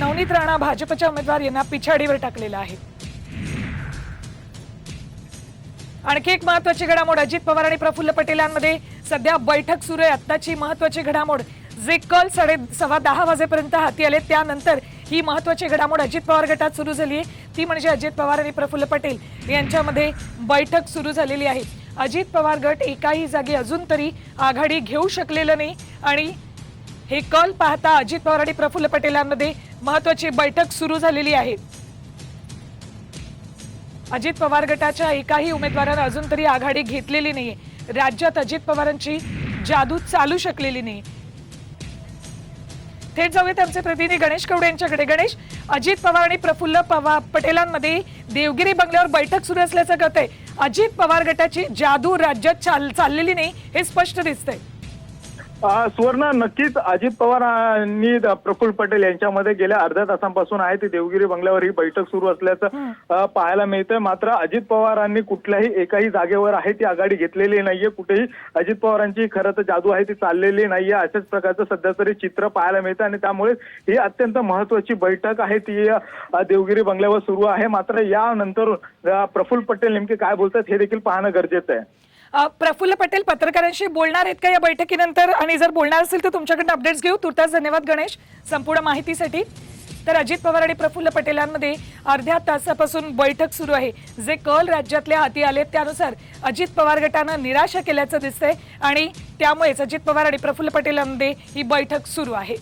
नवनीत राणा भाजपच्या उमेदवार यांना पिछाडीवर टाकलेला आहे। आणखी एक महत्त्वाची घडामोड, अजित पवार आणि प्रफुल्ल पटेलांमध्ये सध्या बैठक सुरू आहे। आत्ताची महत्त्वाची घडामोड, जे कल 10:15 वाजेपर्यंत हाती आले त्यानंतर ही महत्त्वाची घडामोड अजित पवार गटात सुरू झाली आहे। ती म्हणजे अजित पवार आणि प्रफुल्ल पटेल यांच्यामध्ये बैठक सुरू झालेली आहे। अजित पवार गट एकाही जागी अजून तरी आघाडी घेऊ शकलेलं नाही आणि हे कल पाहता अजित पवार आणि प्रफुल्ल पटेलांमध्ये महत्त्वाची बैठक सुरू झालेली आहे। अजित पवार गटाच्या एकाही उमेदवाराने अजून तरी आघाडी घेतलेली नाहीये। राज्यात अजित पवारांची जादू चालू शकलेली नाही। थेट जाऊयात आमचे प्रतिनिधी गणेश कवडे यांच्याकडे। गणेश, अजित पवार आणि प्रफुल्ल पटेलांमध्ये देवगिरी बंगल्यावर बैठक सुरू असल्याचं कळतंय। अजित पवार गटाची जादू राज्यात चाललेली नाही हे स्पष्ट दिसतंय। सुवर्ण, नक्कीच अजित पवार आणि प्रफुल्ल पटेल यांच्यामध्ये गेल्या अर्ध्या तासांपासून आहे ती देवगिरी बंगल्यावर ही बैठक सुरू असल्याचं पाहायला मिळतंय। मात्र अजित पवारांनी कुठल्याही एकाही जागेवर आहे ती आघाडी घेतलेली नाहीये। कुठेही अजित पवारांची खरं तर जादू आहे ती चाललेली नाहीये, अशाच प्रकारचं सध्या तरी चित्र पाहायला मिळतं आणि त्यामुळे ही अत्यंत महत्वाची बैठक आहे ती देवगिरी बंगल्यावर सुरू आहे। मात्र यानंतर प्रफुल्ल पटेल नेमके काय बोलतात हे देखील पाहणं गरजेचं आहे। प्रफुल्ल पटेल पत्रकारांशी बोलणार आहेत का या बैठकीनंतर, आणि जर बोलणार असेल तर तुमच्याकडून अपडेट्स घेऊ। तुर्तास धन्यवाद गणेश संपूर्ण माहितीसाठी। तर अजित पवार आणि प्रफुल्ल पटेलांमध्ये अर्ध्या तासापासून बैठक सुरू आहे। जे कल राज्यातल्या हाती आले त्यानुसार अजित पवार गटानं निराशा केल्याचं दिसतंय आणि त्यामुळेच अजित पवार आणि प्रफुल्ल पटेलांमध्ये ही बैठक सुरू आहे।